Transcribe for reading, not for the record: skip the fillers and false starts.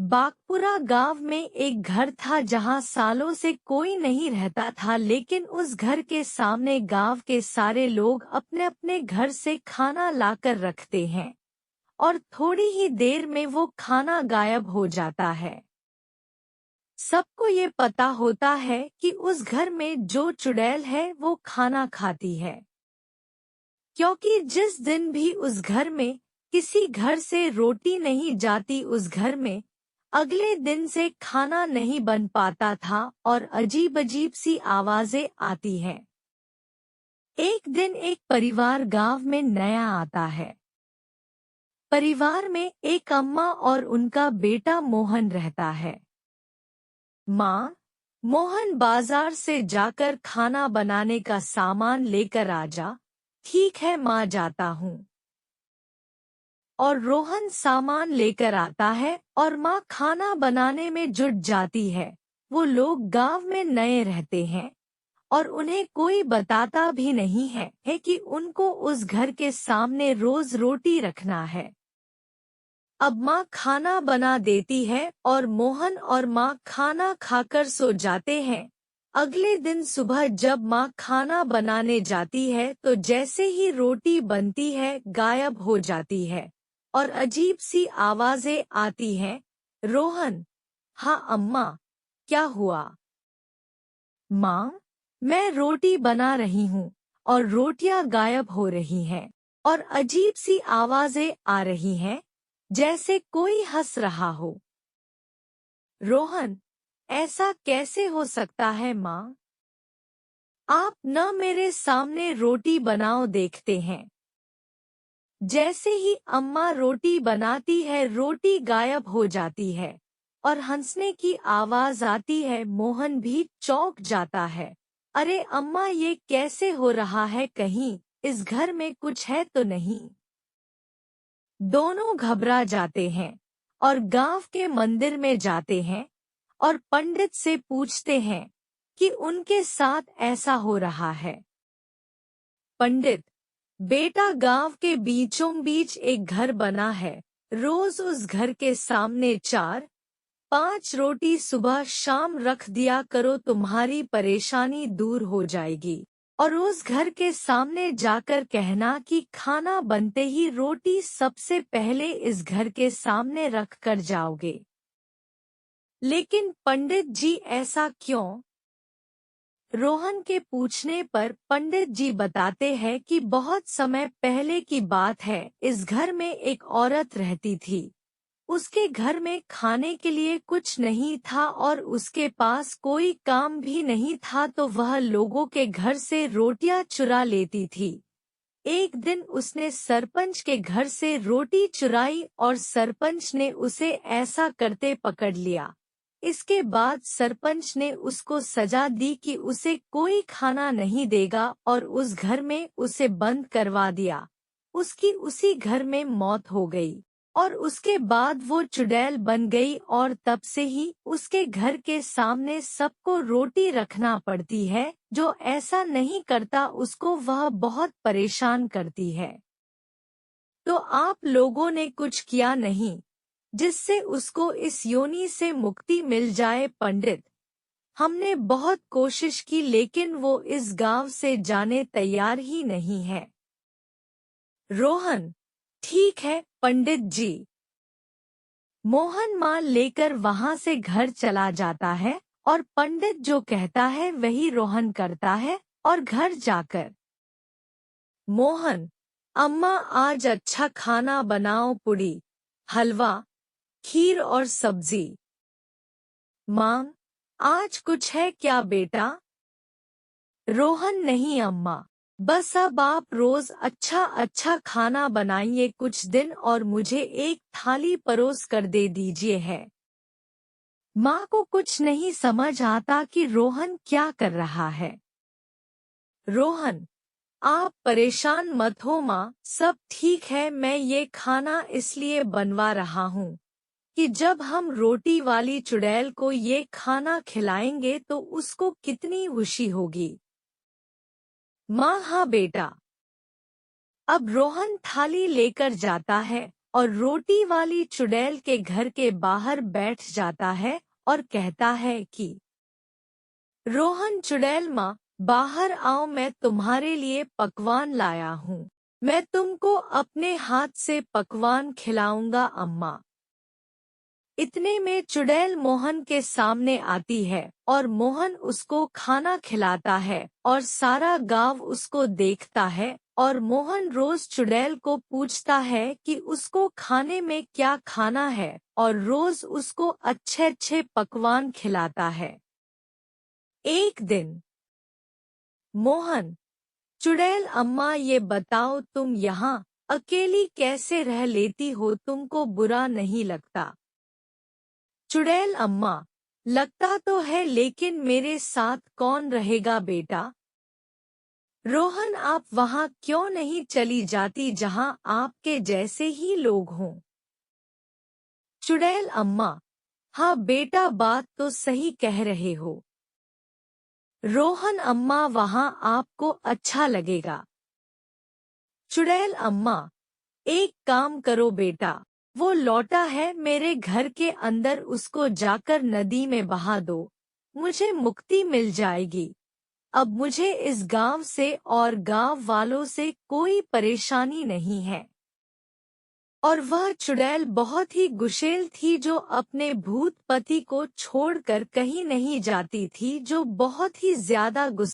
बागपुरा गांव में एक घर था जहां सालों से कोई नहीं रहता था, लेकिन उस घर के सामने गांव के सारे लोग अपने अपने घर से खाना लाकर रखते हैं और थोड़ी ही देर में वो खाना गायब हो जाता है। सबको ये पता होता है कि उस घर में जो चुड़ैल है वो खाना खाती है, क्योंकि जिस दिन भी उस घर में किसी घर से रोटी नहीं जाती, उस घर में अगले दिन से खाना नहीं बन पाता था और अजीब अजीब सी आवाजें आती हैं। एक दिन एक परिवार गांव में नया आता है। परिवार में एक अम्मा और उनका बेटा मोहन रहता है। माँ, मोहन बाजार से जाकर खाना बनाने का सामान लेकर आ जा। ठीक है माँ, जाता हूँ। और रोहन सामान लेकर आता है और माँ खाना बनाने में जुट जाती है। वो लोग गांव में नए रहते हैं और उन्हें कोई बताता भी नहीं है कि उनको उस घर के सामने रोज रोटी रखना है। अब माँ खाना बना देती है और मोहन और माँ खाना खाकर सो जाते हैं। अगले दिन सुबह जब माँ खाना बनाने जाती है तो जैसे ही रोटी बनती है गायब हो जाती है और अजीब सी आवाजें आती हैं। रोहन: हाँ अम्मा, क्या हुआ? माँ: मैं रोटी बना रही हूँ और रोटियां गायब हो रही हैं और अजीब सी आवाजें आ रही हैं, जैसे कोई हंस रहा हो। रोहन: ऐसा कैसे हो सकता है माँ? आप न मेरे सामने रोटी बनाओ, देखते हैं। जैसे ही अम्मा रोटी बनाती है रोटी गायब हो जाती है और हंसने की आवाज आती है। मोहन भी चौंक जाता है। अरे अम्मा, ये कैसे हो रहा है? कहीं इस घर में कुछ है तो नहीं? दोनों घबरा जाते हैं और गांव के मंदिर में जाते हैं और पंडित से पूछते हैं कि उनके साथ ऐसा हो रहा है। पंडित: बेटा, गांव के बीचों बीच एक घर बना है। रोज उस घर के सामने 4-5 रोटी सुबह शाम रख दिया करो, तुम्हारी परेशानी दूर हो जाएगी। और उस घर के सामने जाकर कहना कि खाना बनते ही रोटी सबसे पहले इस घर के सामने रख कर जाओगे। लेकिन पंडित जी, ऐसा क्यों? रोहन के पूछने पर पंडित जी बताते हैं कि बहुत समय पहले की बात है। इस घर में एक औरत रहती थी। उसके घर में खाने के लिए कुछ नहीं था और उसके पास कोई काम भी नहीं था, तो वह लोगों के घर से रोटियां चुरा लेती थी। एक दिन उसने सरपंच के घर से रोटी चुराई और सरपंच ने उसे ऐसा करते पकड़ लिया। इसके बाद सरपंच ने उसको सजा दी कि उसे कोई खाना नहीं देगा और उस घर में उसे बंद करवा दिया। उसकी उसी घर में मौत हो गई और उसके बाद वो चुड़ैल बन गई और तब से ही उसके घर के सामने सबको रोटी रखना पड़ती है। जो ऐसा नहीं करता उसको वह बहुत परेशान करती है। तो आप लोगों ने कुछ किया नहीं जिससे उसको इस योनि से मुक्ति मिल जाए? पंडित: हमने बहुत कोशिश की लेकिन वो इस गांव से जाने तैयार ही नहीं है। रोहन: ठीक है पंडित जी। मोहन माल लेकर वहां से घर चला जाता है और पंडित जो कहता है वही रोहन करता है और घर जाकर: मोहन: अम्मा, आज अच्छा खाना बनाओ, पूड़ी, हलवा, खीर और सब्जी। माँ: आज कुछ है क्या बेटा? रोहन: नहीं अम्मा, बस अब आप रोज अच्छा अच्छा खाना बनाइए कुछ दिन और मुझे एक थाली परोस कर दे दीजिए है। माँ को कुछ नहीं समझ आता कि रोहन क्या कर रहा है। रोहन: आप परेशान मत हो माँ, सब ठीक है। मैं ये खाना इसलिए बनवा रहा हूँ कि जब हम रोटी वाली चुड़ैल को ये खाना खिलाएंगे तो उसको कितनी खुशी होगी। माँ: हाँ बेटा। अब रोहन थाली लेकर जाता है और रोटी वाली चुड़ैल के घर के बाहर बैठ जाता है और कहता है कि रोहन चुड़ैल माँ, बाहर आओ, मैं तुम्हारे लिए पकवान लाया हूँ। मैं तुमको अपने हाथ से पकवान खिलाऊंगा अम्मा। इतने में चुड़ैल मोहन के सामने आती है और मोहन उसको खाना खिलाता है और सारा गांव उसको देखता है और मोहन रोज चुड़ैल को पूछता है कि उसको खाने में क्या खाना है और रोज उसको अच्छे अच्छे पकवान खिलाता है। एक दिन मोहन, चुड़ैल अम्मा, ये बताओ तुम यहाँ अकेली कैसे रह लेती हो, तुमको बुरा नहीं लगता? चुड़ैल अम्मा, लगता तो है, लेकिन मेरे साथ कौन रहेगा बेटा? रोहन, आप वहाँ क्यों नहीं चली जाती जहाँ आपके जैसे ही लोग हों? चुड़ैल अम्मा, हाँ बेटा, बात तो सही कह रहे हो। रोहन अम्मा, वहाँ आपको अच्छा लगेगा। चुड़ैल अम्मा, एक काम करो बेटा, वो लौटा है मेरे घर के अंदर, उसको जाकर नदी में बहा दो, मुझे मुक्ति मिल जाएगी। अब मुझे इस गांव से और गांव वालों से कोई परेशानी नहीं है। और वह चुड़ैल बहुत ही गुस्सैल थी, जो अपने भूत पति को छोड़कर कहीं नहीं जाती थी, जो बहुत ही ज्यादा